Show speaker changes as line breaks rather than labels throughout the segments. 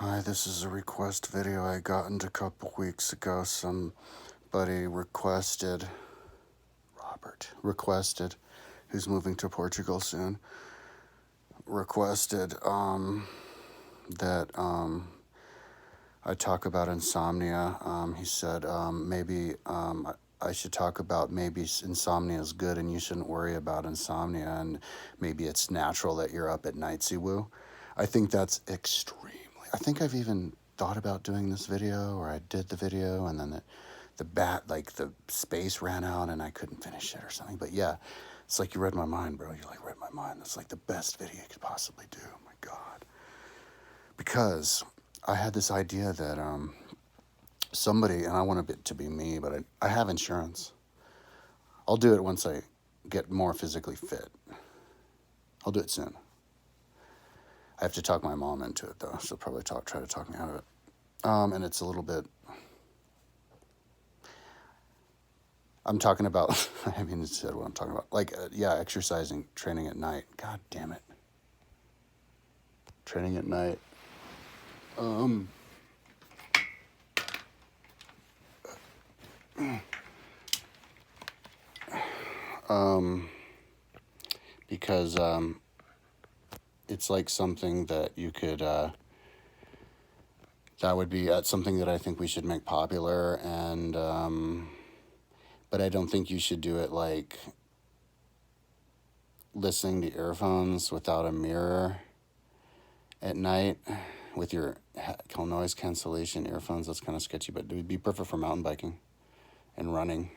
Hi, this is a request video I got a couple weeks ago. Somebody requested, who's moving to Portugal soon, requested that I talk about insomnia. He said maybe I should talk about maybe insomnia is good and you shouldn't worry about insomnia, and maybe it's natural that you're up at night, woo. I think that's extremely. I think I've even thought about doing this video, or I did the video, and then the space ran out and I couldn't finish it or something. But yeah, it's like you read my mind, bro. You like read my mind. That's like the best video you could possibly do. Oh my God. Because I had this idea that somebody, and I want it to be me, but I have insurance. I'll do it once I get more physically fit. I'll do it soon. I have to talk my mom into it, though. She'll probably try to talk me out of it. And it's a little bit. I'm talking about. I haven't even said what I'm talking about. Exercising, training at night. God damn it. Training at night. Because it's like something that you could. That would be something that I think we should make popular, and but I don't think you should do it like listening to earphones without a mirror at night with your noise cancellation earphones. That's kind of sketchy, but it would be perfect for mountain biking and running.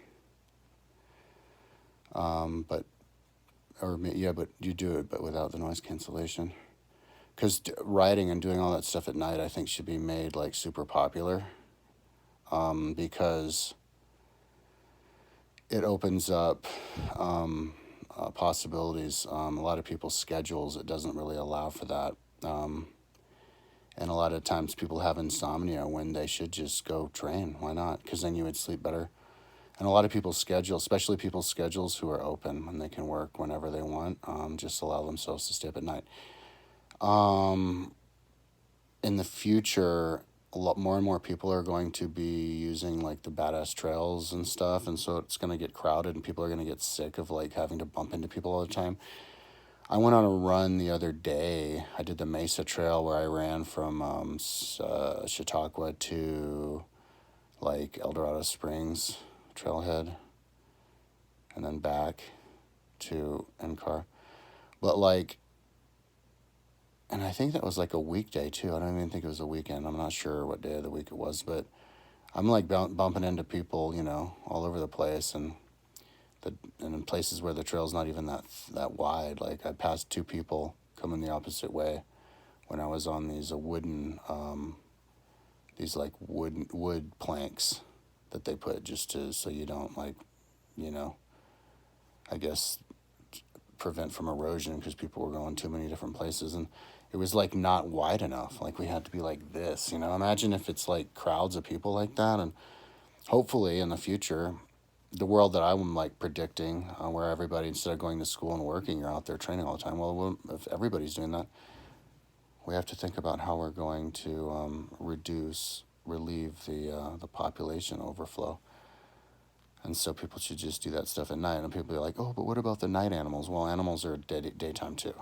But you do it, but without the noise cancellation. Because riding and doing all that stuff at night, I think, should be made like super popular. Because it opens up possibilities. A lot of people's schedules, it doesn't really allow for that. And a lot of times people have insomnia when they should just go train. Why not? Because then you would sleep better. And a lot of people's schedules, especially people's schedules who are open and they can work whenever they want, just allow themselves to stay up at night. In the future, a lot more and more people are going to be using like the badass trails and stuff, and so it's going to get crowded and people are going to get sick of like having to bump into people all the time. I went on a run the other day. I did the Mesa Trail where I ran from Chautauqua to like El Dorado Springs trailhead and then back to NCAR. But like, and I think that was like a weekday too. I don't even think it was a weekend. I'm not sure what day of the week it was, but I'm like bumping into people, all over the place, and in places where the trail's not even that wide. Like I passed two people coming the opposite way when I was on these wood planks that they put just so you don't I guess prevent from erosion, because people were going too many different places, and it was like not wide enough. Like we had to be like this, imagine if it's like crowds of people like that. And hopefully in the future, the world that I'm like predicting, where everybody, instead of going to school and working, you're out there training all the time. Well, if everybody's doing that, we have to think about how we're going to relieve the population overflow. And so people should just do that stuff at night. And people are like, oh, but what about the night animals? Well, animals are daytime too.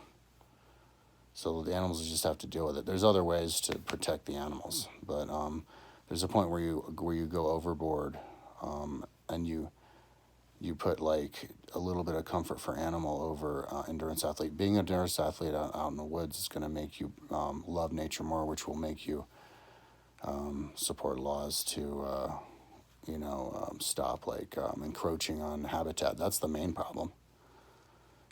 So the animals just have to deal with it. There's other ways to protect the animals, but there's a point where you go overboard, and you put like a little bit of comfort for animal over endurance athlete. Being an endurance athlete out in the woods is going to make you love nature more, which will make you support laws to stop encroaching on habitat. That's the main problem,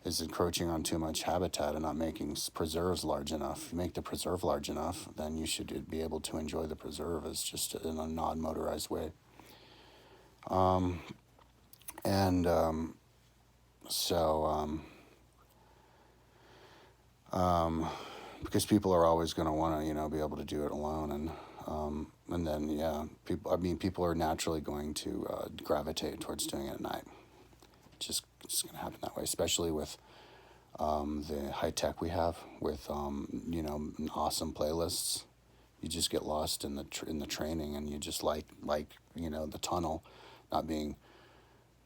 is encroaching on too much habitat and not making preserves large enough. If you make the preserve large enough, then you should be able to enjoy the preserve as just in a non-motorized way. Because people are always going to want to, be able to do it alone, and then people are naturally going to gravitate towards doing it at night. It's going to happen that way, especially with the high tech we have with awesome playlists. You just get lost in in the training, and you just like the tunnel, not being.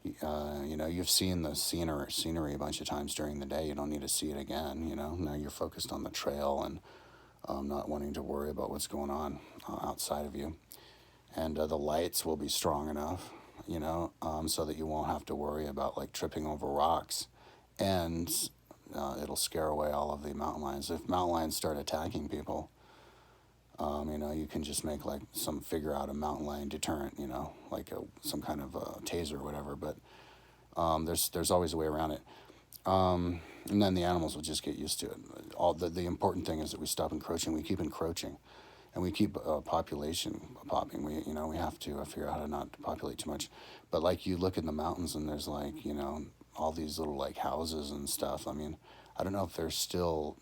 You've seen the scenery a bunch of times during the day. You don't need to see it again. Now you're focused on the trail and not wanting to worry about what's going on outside of you. And the lights will be strong enough, so that you won't have to worry about like tripping over rocks, and it'll scare away all of the mountain lions. If mountain lions start attacking people, you can just make like figure out a mountain lion deterrent, like some kind of a taser or whatever. But there's always a way around it. And then the animals will just get used to it. All the important thing is that we stop encroaching. We keep encroaching, and we keep population popping. We have to figure out how to not populate too much. But like you look in the mountains, and there's like all these little like houses and stuff. I mean, I don't know if they're still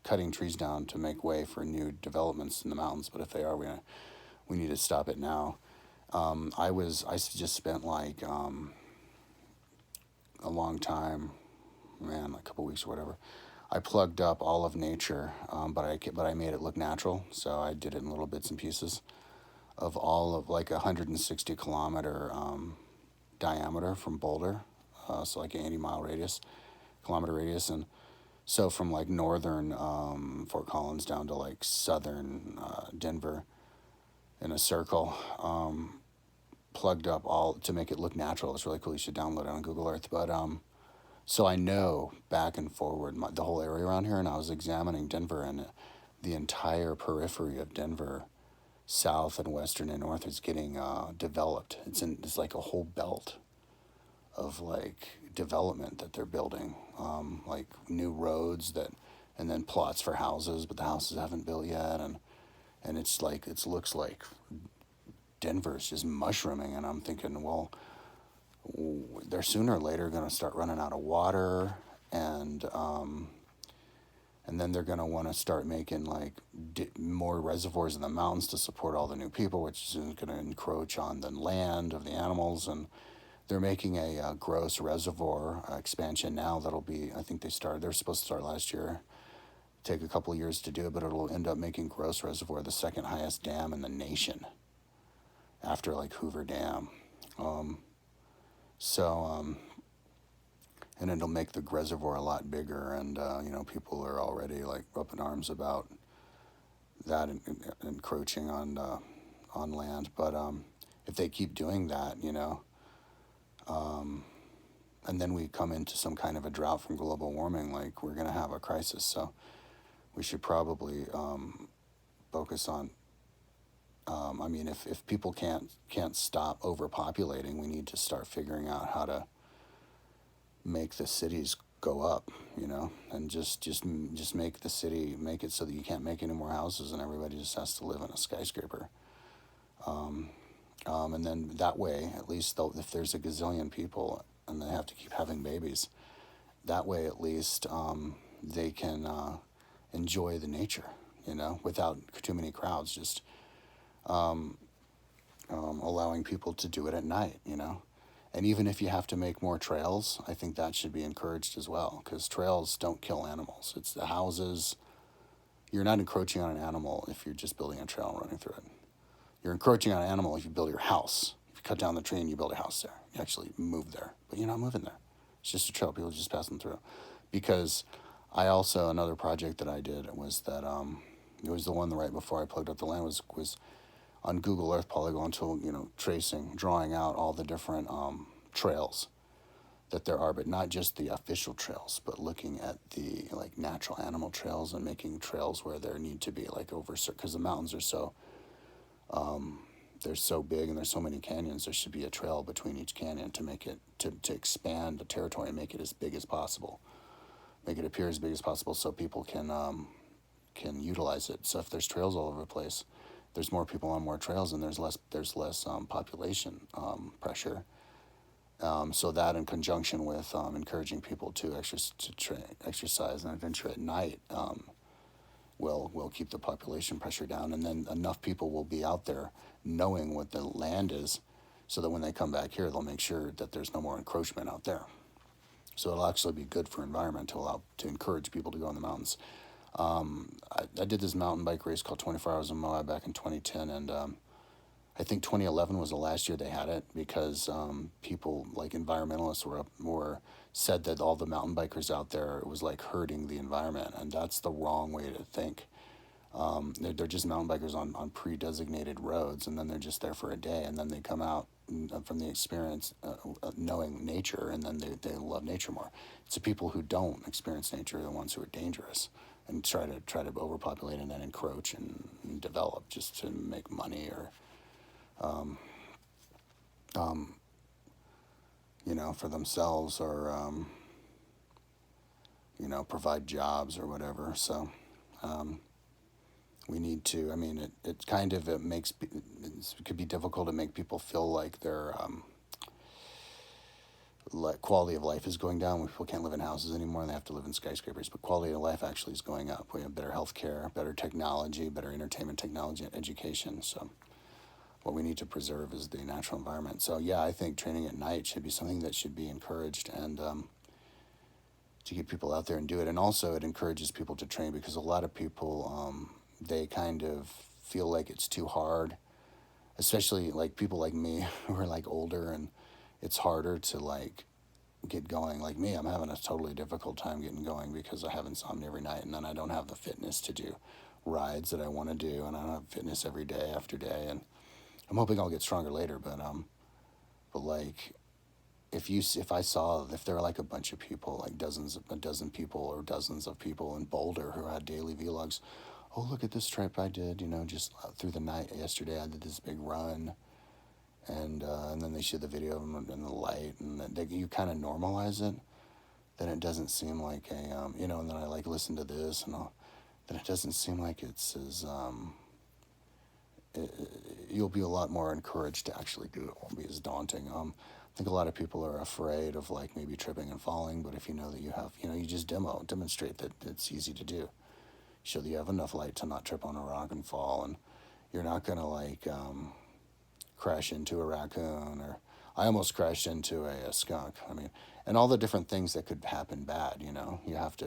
cutting trees down to make way for new developments in the mountains. But if they are, we need to stop it now. I just spent like a long time, man, like a couple weeks or whatever. I plugged up all of nature, but I made it look natural. So I did it in little bits and pieces of all of like 160 kilometer diameter from Boulder, so like an 80 kilometer radius, and so from like northern Fort Collins down to like southern Denver in a circle. Plugged up all to make it look natural. It's really cool. You should download it on Google Earth. But so I know back and forward the whole area around here, and I was examining Denver, and the entire periphery of Denver, south and western and north, is getting developed. It's like a whole belt of like development that they're building, like new roads and then plots for houses, but the houses haven't built yet, and it's like it looks like Denver's just mushrooming, and I'm thinking, well, they're sooner or later going to start running out of water, and then they're going to want to start making like more reservoirs in the mountains to support all the new people, which is going to encroach on the land of the animals. And they're making a gross reservoir expansion now that'll be, I think they're supposed to start last year. Take a couple of years to do it, but it'll end up making Gross Reservoir the second highest dam in the nation, after like Hoover Dam. And it'll make the reservoir a lot bigger, and people are already like up in arms about that encroaching on land. But if they keep doing that, and then we come into some kind of a drought from global warming, like we're going to have a crisis. So we should probably focus on. If people can't stop overpopulating, we need to start figuring out how to make the cities go up, and just make the city, make it so that you can't make any more houses and everybody just has to live in a skyscraper. And then that way, at least though, if there's a gazillion people and they have to keep having babies, that way at least they can enjoy the nature, without too many crowds, just allowing people to do it at night, And even if you have to make more trails, I think that should be encouraged as well, because trails don't kill animals. It's the houses. You're not encroaching on an animal if you're just building a trail and running through it. You're encroaching on an animal if you build your house. If you cut down the tree and you build a house there, you actually move there, but you're not moving there. It's just a trail. People are just passing through. Because another project that I did was that it was the one right before I plugged up the land was on Google Earth Polygon tool, drawing out all the different trails that there are, but not just the official trails, but looking at the like natural animal trails and making trails where there need to be like because the mountains are so they're so big and there's so many canyons. There should be a trail between each canyon to make it to expand the territory and make it as big as possible, make it appear as big as possible, so people can utilize it. So if there's trails all over the place, there's more people on more trails, and there's less population pressure. So that, in conjunction with encouraging people to exercise and adventure at night, will keep the population pressure down, and then enough people will be out there knowing what the land is, so that when they come back here, they'll make sure that there's no more encroachment out there. So it'll actually be good for environment to encourage people to go in the mountains. I did this mountain bike race called 24 Hours in Moab back in 2010, and I think 2011 was the last year they had it because people like environmentalists were said that all the mountain bikers out there, it was like hurting the environment, and that's the wrong way to think. They're just mountain bikers on pre-designated roads, and then they're just there for a day, and then they come out from the experience knowing nature, and then they love nature more. It's the people who don't experience nature are the ones who are dangerous and try to overpopulate and then encroach and develop just to make money or for themselves or provide jobs or whatever. So we need to. I mean, it kind of it could be difficult to make people feel like their like quality of life is going down when people can't live in houses anymore and they have to live in skyscrapers. But quality of life actually is going up. We have better health care, better technology, better entertainment technology, and education. So what we need to preserve is the natural environment. So yeah, I think training at night should be something that should be encouraged and to get people out there and do it. And also it encourages people to train because a lot of people, they kind of feel like it's too hard, especially like people like me who are like older and it's harder to like get going. Like me, I'm having a totally difficult time getting going because I have insomnia every night and then I don't have the fitness to do rides that I want to do and I don't have fitness every day after day and I'm hoping I'll get stronger later, but like if there were like a bunch of people, like a dozen people or dozens of people in Boulder who had daily vlogs, oh look at this trip I did, just through the night yesterday I did this big run, and then they show the video of them in the light, and you kind of normalize it, then it doesn't seem like and then I like listen to this then it doesn't seem like it's as you'll be a lot more encouraged to actually do it. It won't be as daunting. I think a lot of people are afraid of like maybe tripping and falling, but if you know that you have, you just demonstrate that it's easy to do. Show that you have enough light to not trip on a rock and fall, and you're not gonna like crash into a raccoon or I almost crashed into a skunk. I mean, and all the different things that could happen bad.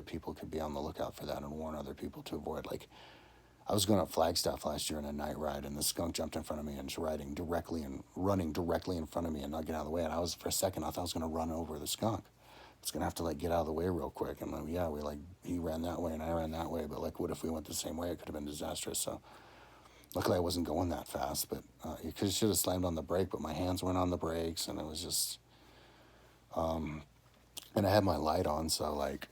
People could be on the lookout for that and warn other people to avoid. Like I was going up Flagstaff last year on a night ride, and the skunk jumped in front of me and was running directly in front of me and not get out of the way. And for a second, I thought I was going to run over the skunk. I was going to have to like get out of the way real quick. And he ran that way and I ran that way. But like, what if we went the same way? It could have been disastrous. So luckily I wasn't going that fast, but you should have slammed on the brake, but my hands weren't on the brakes and it was just, and I had my light on. So like,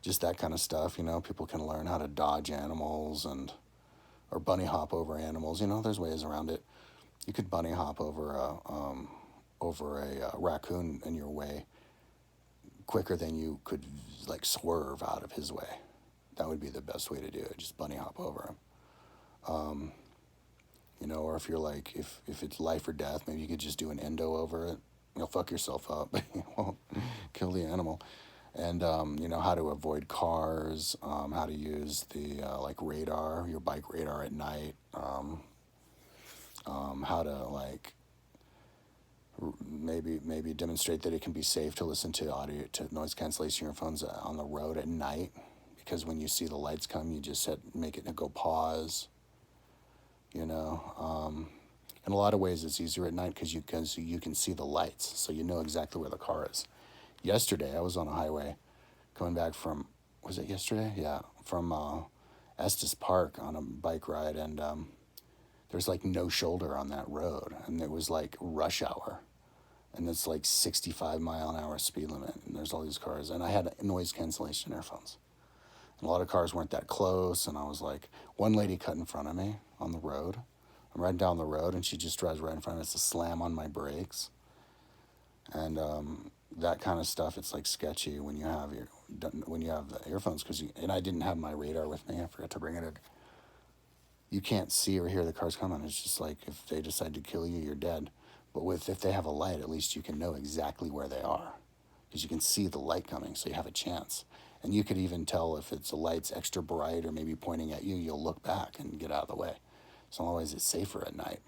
just that kind of stuff, people can learn how to dodge animals or bunny hop over animals. There's ways around it. You could bunny hop over a raccoon in your way quicker than you could like swerve out of his way. That would be the best way to do it. Just bunny hop over him. Or if you're like, if it's life or death, maybe you could just do an endo over it. You'll fuck yourself up, but you won't kill the animal. And how to avoid cars, how to use the like radar, your bike radar at night, how to like maybe demonstrate that it can be safe to listen to noise cancellation earphones on the road at night, because when you see the lights come, you just make it go pause. In a lot of ways, it's easier at night because you can see the lights, so you know exactly where the car is. Yesterday, I was on a highway coming back from, was it yesterday? Yeah, from Estes Park on a bike ride, and there's like no shoulder on that road, and it was like rush hour, and it's like 65-mile-an-hour speed limit, and there's all these cars, and I had noise cancellation earphones. And a lot of cars weren't that close, and I was like, one lady cut in front of me on the road. I'm riding down the road, and she just drives right in front of me. It's a slam on my brakes. And that kind of stuff, it's like sketchy when you have the earphones, and I didn't have my radar with me. I forgot to bring it in. You can't see or hear the cars coming. It's just like if they decide to kill you, you're dead. But if they have a light, at least you can know exactly where they are, because you can see the light coming, so you have a chance. And you could even tell if the light's extra bright or maybe pointing at you, you'll look back and get out of the way. So always it's safer at night.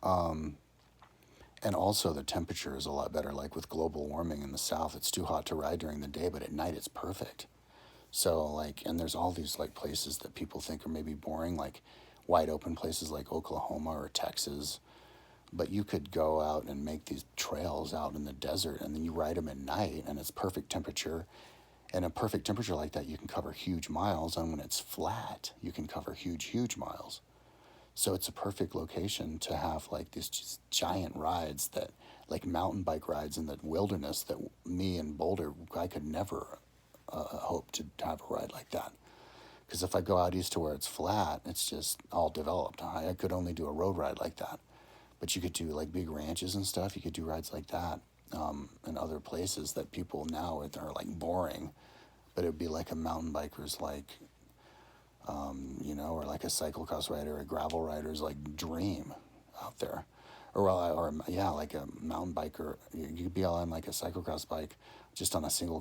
And also the temperature is a lot better. Like with global warming in the south, it's too hot to ride during the day, but at night it's perfect. So like, and there's all these like places that people think are maybe boring, like wide open places like Oklahoma or Texas. But you could go out and make these trails out in the desert, and then you ride them at night, and it's perfect temperature. And a perfect temperature like that, you can cover huge miles. And when it's flat, you can cover huge miles. So it's a perfect location to have like these just giant rides that, like mountain bike rides in the wilderness, that me and Boulder, I could never hope to have a ride like that. Because if I go out east to where it's flat, it's just all developed. I could only do a road ride like that. But you could do like big ranches and stuff. You could do rides like that in other places that people now are like boring. But it would be like a mountain biker's like, or like a cyclocross rider, a gravel rider's like dream out there. Or yeah, like a mountain biker. You could be on like a cyclocross bike just on a single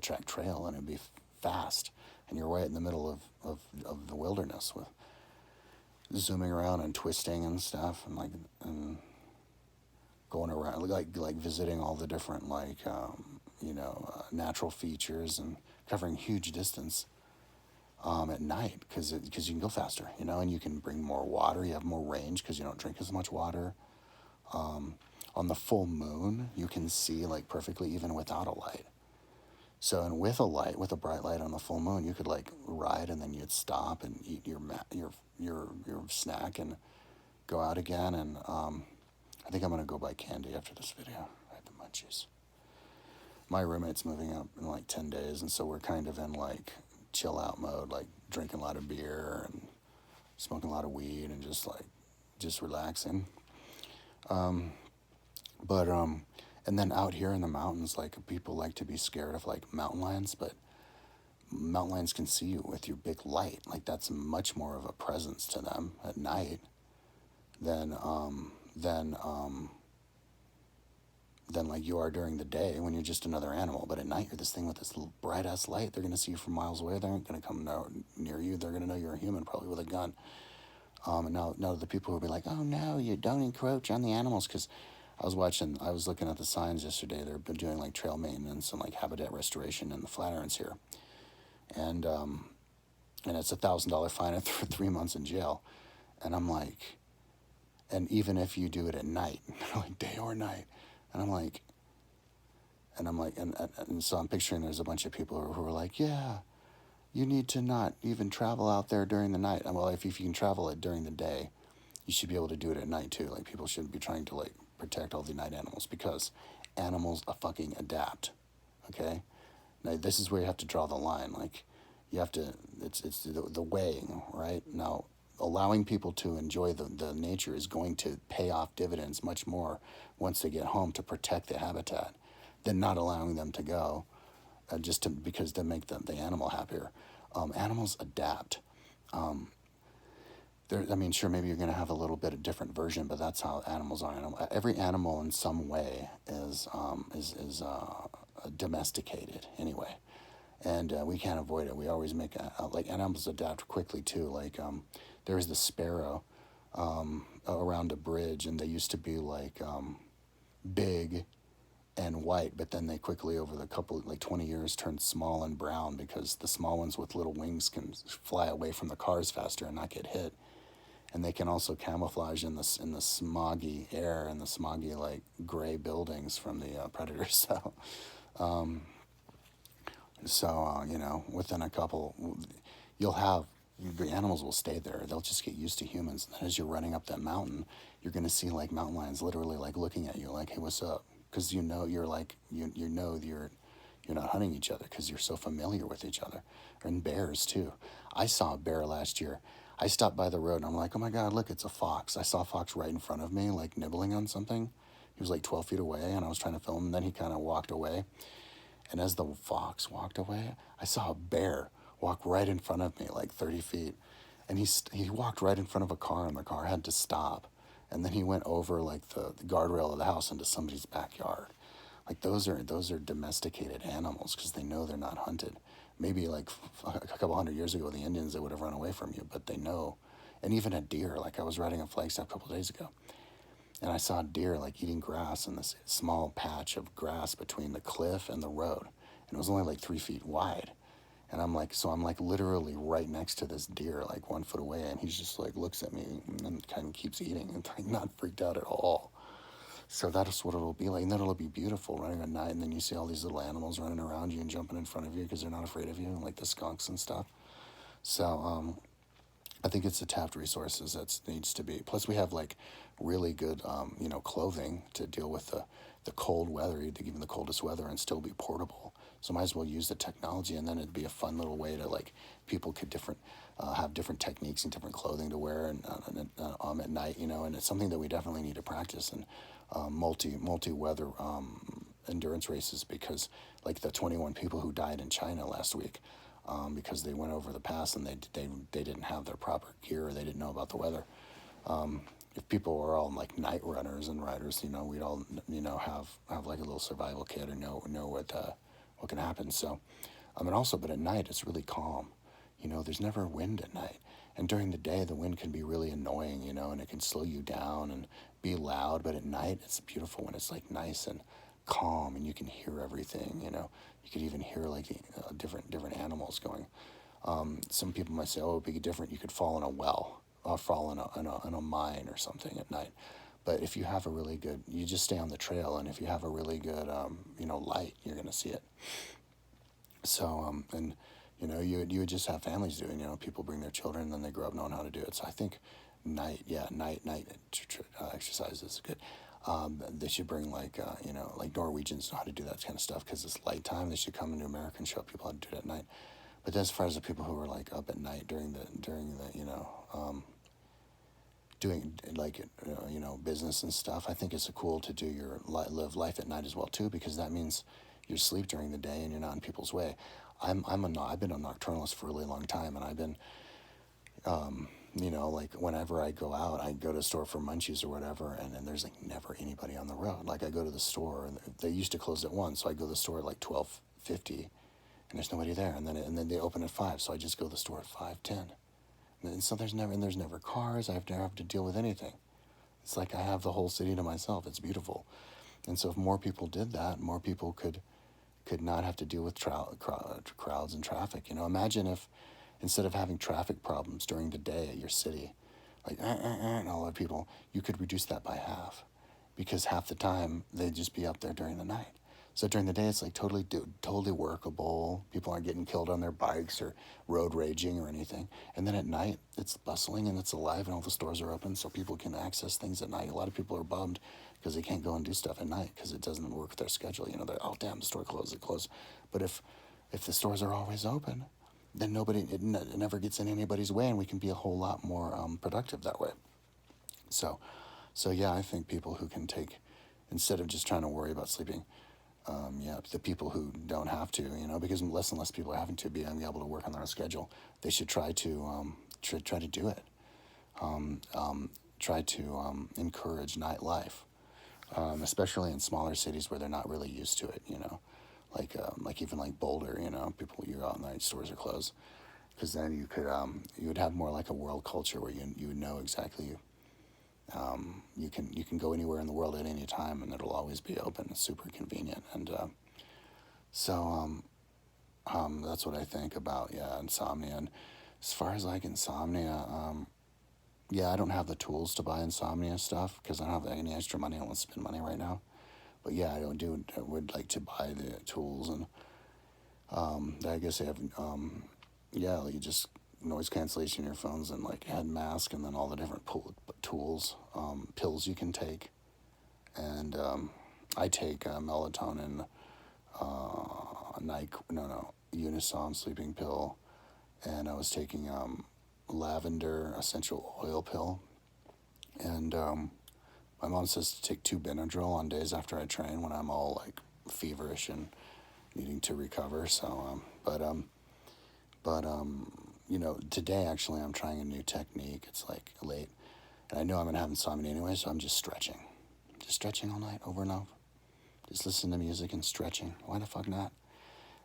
track trail, and it'd be fast. And you're right in the middle of the wilderness with zooming around and twisting and stuff, and going around like visiting all the different natural features and covering huge distance at night because you can go faster, and you can bring more water. You have more range because you don't drink as much water. On the full moon, you can see like perfectly even without a light. So, and with a bright light on the full moon, you could like ride, and then you'd stop and eat your snack and go out again. And I think I'm gonna go buy candy after this video. I have the munchies. My roommate's moving out in like 10 days, and so we're kind of in like chill out mode, like drinking a lot of beer and smoking a lot of weed and just relaxing. But and then out here in the mountains, like people like to be scared of like mountain lions, but mountain lions can see you with your big light. Like that's much more of a presence to them at night than than um, than like you are during the day when you're just another animal. But at night, you're this thing with this little bright ass light. They're gonna see you from miles away. They aren't gonna come near you. They're gonna know you're a human, probably with a gun. And now the people who be like, oh no, you don't encroach on the animals, because I was looking at the signs yesterday. They've been doing like trail maintenance and like habitat restoration in the Flatirons here, and it's $1,000 fine and 3 months in jail, and I'm like, and even if you do it at night, like day or night, and I'm like, and so I'm picturing there's a bunch of people who are like, yeah, you need to not even travel out there during the night. And well, if you can travel it during the day, you should be able to do it at night too. Like people shouldn't be trying to like protect all the night animals, because animals fucking adapt. Okay, now this is where you have to draw the line. Like you have to, it's the weighing, right? Now allowing people to enjoy the nature is going to pay off dividends much more once they get home to protect the habitat than not allowing them to go because they make the animal happier. Animals adapt. I mean, sure, maybe you're going to have a little bit of different version, but that's how animals are. Every animal in some way is domesticated anyway, and we can't avoid it. We always make like animals adapt quickly too. Like there's the sparrow around a bridge, and they used to be like big and white, but then they quickly, over the couple like 20 years, turned small and brown, because the small ones with little wings can fly away from the cars faster and not get hit, and they can also camouflage in the smoggy air and the smoggy like gray buildings from the predators. Within a couple, you'll have the animals will stay there. They'll just get used to humans. And then as you're running up that mountain, you're gonna see like mountain lions literally like looking at you like, "Hey, what's up?" Because you're like you're not hunting each other because you're so familiar with each other. And bears too. I saw a bear last year. I stopped by the road and I'm like, oh my God, look, it's a fox. I saw a fox right in front of me, like nibbling on something. He was like 12 feet away, and I was trying to film him. And then he kind of walked away. And as the fox walked away, I saw a bear walk right in front of me, like 30 feet. And he walked right in front of a car, and the car had to stop. And then he went over like the guardrail of the house into somebody's backyard. Like those are domesticated animals because they know they're not hunted. Maybe like a couple hundred years ago, the Indians, they would have run away from you, but they know. And even a deer, like I was riding a Flagstaff a couple days ago, and I saw a deer like eating grass in this small patch of grass between the cliff and the road, and it was only like 3 feet wide. And I'm like literally right next to this deer, like 1 foot away, and he's just like looks at me and kind of keeps eating and like not freaked out at all. So that's what it'll be like. And then it'll be beautiful running at night, and then you see all these little animals running around you and jumping in front of you because they're not afraid of you, like the skunks and stuff. So I think it's the tapped resources that needs to be. Plus, we have like really good, clothing to deal with the cold weather, even the coldest weather, and still be portable. So might as well use the technology, and then it'd be a fun little way to like people could have different techniques and different clothing to wear at night, and it's something that we definitely need to practice in multi weather endurance races, because like the 21 people who died in China last week, because they went over the pass and they didn't have their proper gear, or they didn't know about the weather. If people were all like night runners and riders, we'd all have like a little survival kit, or know what can happen. So, also, but at night it's really calm. There's never wind at night, and during the day the wind can be really annoying, and it can slow you down and be loud. But at night it's beautiful when it's like nice and calm, and you can hear everything. You could even hear like different animals going. Some people might say, "Oh, it'd be different. You could fall in a well, or fall in a mine or something at night." But if you have a really good, you just stay on the trail, and if you have a really good, light, you're gonna see it. So and you would just have families do it. People bring their children, and then they grow up knowing how to do it. So I think night exercise is good. They should bring like Norwegians know how to do that kind of stuff because it's light time. They should come into America and show people how to do it at night. But as far as the people who are like up at night during the doing like business and stuff, I think it's cool to do live life at night as well too, because that means you sleep during the day and you're not in people's way. I've been a nocturnalist for a really long time, and I've been like whenever I go out, I go to the store for munchies or whatever, and then there's like never anybody on the road. Like I go to the store, and they used to close at 1, so I go to the store at like 12:50, and there's nobody there, and then they open at 5, so I just go to the store at 5:10, and so there's never cars. I never have to deal with anything. It's like I have the whole city to myself. It's beautiful, and so if more people did that, more people could not have to deal with crowds and traffic. Imagine if instead of having traffic problems during the day at your city, like and all the people, you could reduce that by half, because half the time they'd just be up there during the night. So during the day, it's like totally workable. People aren't getting killed on their bikes or road raging or anything. And then at night, it's bustling and it's alive, and all the stores are open, so people can access things at night. A lot of people are bummed because they can't go and do stuff at night because it doesn't work with their schedule. They're, oh damn, the store closed, it closed. But if the stores are always open, then it never gets in anybody's way, and we can be a whole lot more productive that way. So yeah, I think people who can instead of just trying to worry about sleeping, the people who don't have to, because less and less people are having to be able to work on their own schedule, they should try to try to do it. Try to encourage nightlife, especially in smaller cities where they're not really used to it. Like even like Boulder, people, you're out night, stores are closed, because then you would have more like a world culture where you would know exactly. You can go anywhere in the world at any time, and it'll always be open. It's super convenient, and so that's what I think about insomnia. And as far as like insomnia, I don't have the tools to buy insomnia stuff because I don't have any extra money. I don't want to spend money right now. But yeah, I would like to buy the tools, and I guess they have like you just noise cancellation earphones and like head mask, and then all the different tools, pills you can take. And I take melatonin, Unisom sleeping pill, and I was taking lavender essential oil pill. And my mom says to take 2 Benadryl on days after I train when I'm all like feverish and needing to recover. So, today actually I'm trying a new technique. It's like late, and I know I'm gonna have insomnia anyway, so I'm just stretching all night over and over. Just listen to music and stretching. Why the fuck not?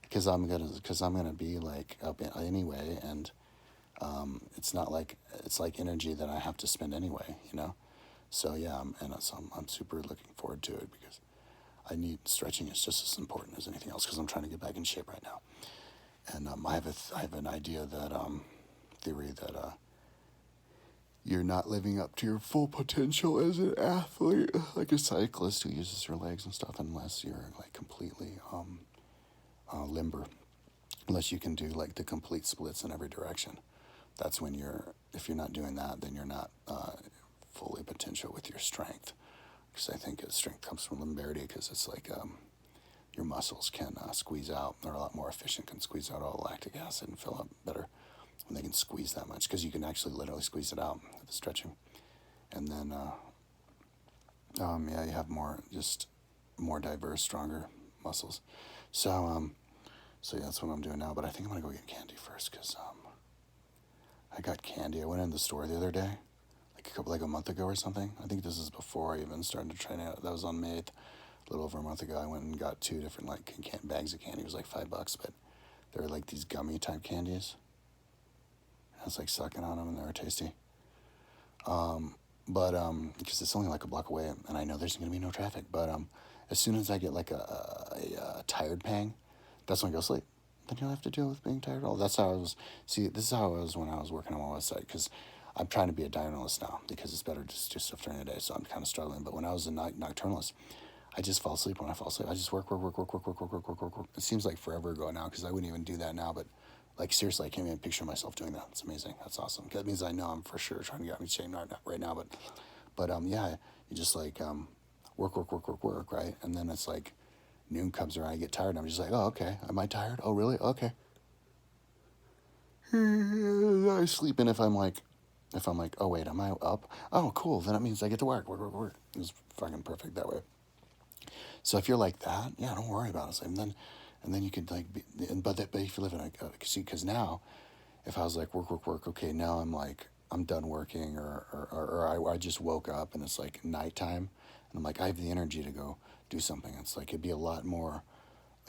Because I'm gonna be like up anyway, and it's not like it's like energy that I have to spend anyway, So yeah, I'm super looking forward to it, because I need stretching is just as important as anything else, because I'm trying to get back in shape right now. And I have an idea that theory that you're not living up to your full potential as an athlete, like a cyclist who uses her legs and stuff, unless you're like completely limber, unless you can do like the complete splits in every direction. That's when if you're not doing that, then you're not fully potential with your strength. Because I think strength comes from limbarity, because it's like your muscles can squeeze out, they're a lot more efficient, can squeeze out all the lactic acid and fill up better when they can squeeze that much, because you can actually literally squeeze it out with the stretching. And then, yeah, you have more diverse, stronger muscles. So yeah, that's what I'm doing now. But I think I'm gonna go get candy first, because I got candy. I went in the store the other day, like a month ago or something. I think this is before I even started to train out. That was on May 8th, a little over a month ago. I went and got 2 different bags of candy. It was like $5, but they were like these gummy type candies. I was like sucking on them, and they were tasty. But because it's only like a block away, and I know there's gonna be no traffic. But as soon as I get like a tired pang, that's when I go to sleep. Then you'll have to deal with being tired. Oh, that's how I was. See, this is how I was when I was working on my website, because I'm trying to be a diurnalist now, because it's better to do stuff during the day. So I'm kind of struggling. But when I was a nocturnalist, I just fall asleep when I fall asleep. I just work. It seems like forever ago now, because I wouldn't even do that now. But like seriously, I can't even picture myself doing that. It's amazing. That's awesome. That means I know I'm for sure trying to get me chain right now. But yeah, you just like work, right? And then it's like noon comes around, I get tired, and I'm just like, oh, okay. Am I tired? Oh, really? Okay. I sleep in if I'm like, oh wait, am I up? Oh, cool. Then it means I get to work. It's fucking perfect that way. So if you're like that, yeah, don't worry about it. And then you could like, but if you live in because now, if I was like work, okay, now I'm done working, or I just woke up and it's like nighttime, and I'm like, I have the energy to go do something. It's like it'd be a lot more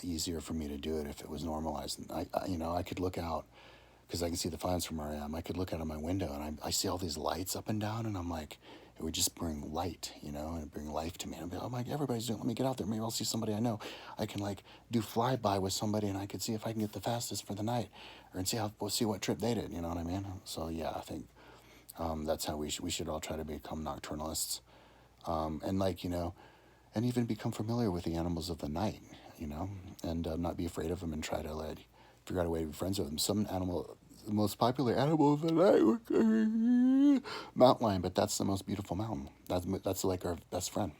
easier for me to do it if it was normalized. And I could look out, because I can see the fines from where I am. I could look out of my window, and I see all these lights up and down, and I'm like, it would just bring light, and bring life to me. And I'd be like, oh my, everybody's doing it. Let me get out there. Maybe I'll see somebody I know. I can like do flyby with somebody, and I could see if I can get the fastest for the night, and see what trip they did. You know what I mean? So yeah, I think that's how we should all try to become nocturnalists, and and even become familiar with the animals of the night, and not be afraid of them, and try to like figure out a way to be friends with them. The most popular animal of the night, mountain lion, but that's the most beautiful mountain. That's like our best friend.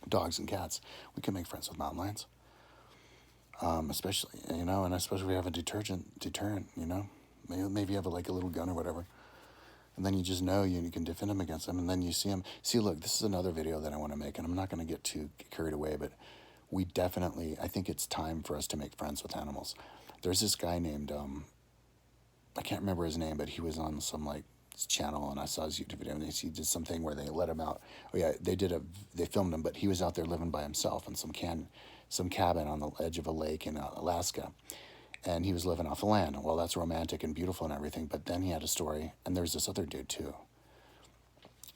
Dogs and cats, we can make friends with mountain lions, especially and especially if we have a deterrent. Maybe you have like a little gun or whatever. And then you just know you can defend them against them. And then you see them. See, look, this is another video that I want to make, and I'm not going to get too carried away, but I think it's time for us to make friends with animals. There's this guy named, I can't remember his name, but he was on some like channel, and I saw his YouTube video, and he did something where they let him out. Oh yeah, they filmed him, but he was out there living by himself in some cabin on the edge of a lake in Alaska. And he was living off the land. Well, that's romantic and beautiful and everything, but then he had a story, and there's this other dude too.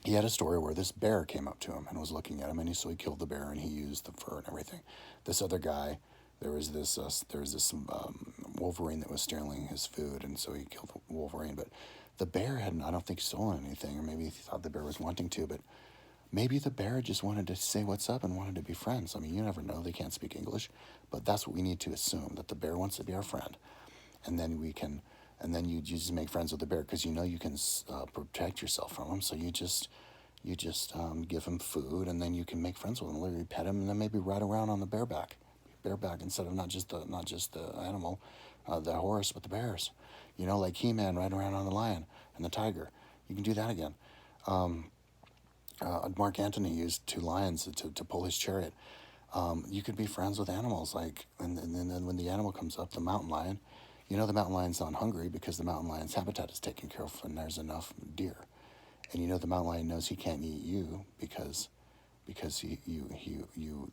He had a story where this bear came up to him and was looking at him, and so he killed the bear, and he used the fur and everything. This other guy, there was this Wolverine that was stealing his food, and so he killed the Wolverine. But the bear hadn't, I don't think, stolen anything, or maybe he thought the bear was wanting to, but maybe the bear just wanted to say what's up and wanted to be friends. I mean, you never know. They can't speak English, but that's what we need to assume, that the bear wants to be our friend. And then you just make friends with the bear, because you can protect yourself from him. So you just give him food, and then you can make friends with him. Literally pet him, and then maybe ride around on the bareback instead of not just the animal, the horse, but the bears. Like He-Man riding around on the lion and the tiger. You can do that again. Mark Antony used 2 lions to pull his chariot. You could be friends with animals, and then when the animal comes up, the mountain lion, the mountain lion's not hungry, because the mountain lion's habitat is taken care of and there's enough deer. And the mountain lion knows he can't eat you, because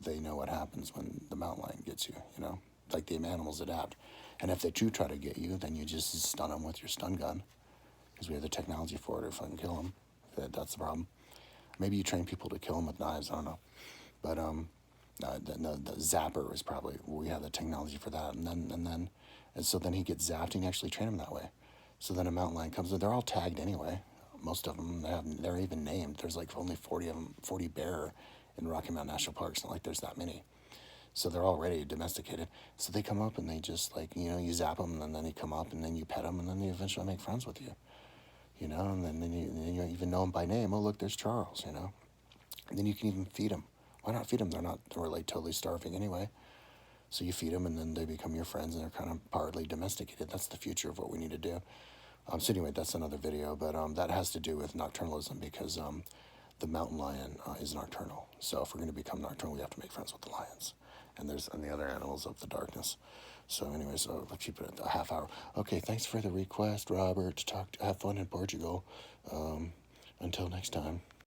they know what happens when the mountain lion gets you, like the animals adapt. And if they do try to get you, then you just stun them with your stun gun, because we have the technology for it, if I can kill them. That's the problem. Maybe you train people to kill them with knives, I don't know. But the zapper is probably, we have the technology for that. And then And so then he gets zapped, and you actually train him that way. So then a mountain lion comes, they're all tagged anyway. Most of them, they're even named. There's like only 40 of them, 40 bear in Rocky Mountain National Park. It's not like there's that many. So they're already domesticated. So they come up and they just like, you zap them, and then they come up, and then you pet them, and then they eventually make friends with you. And then you even know them by name. Oh, look, there's Charles. And then you can even feed them. Why not feed them? They're like totally starving anyway. So you feed them, and then they become your friends, and they're kind of partly domesticated. That's the future of what we need to do. So anyway, that's another video, but that has to do with nocturnalism, because the mountain lion is nocturnal. So if we're going to become nocturnal, we have to make friends with the lions, and the other animals of the darkness. So anyway, so let's keep it at a half hour. Okay, thanks for the request, Robert. Have fun in Portugal. Until next time.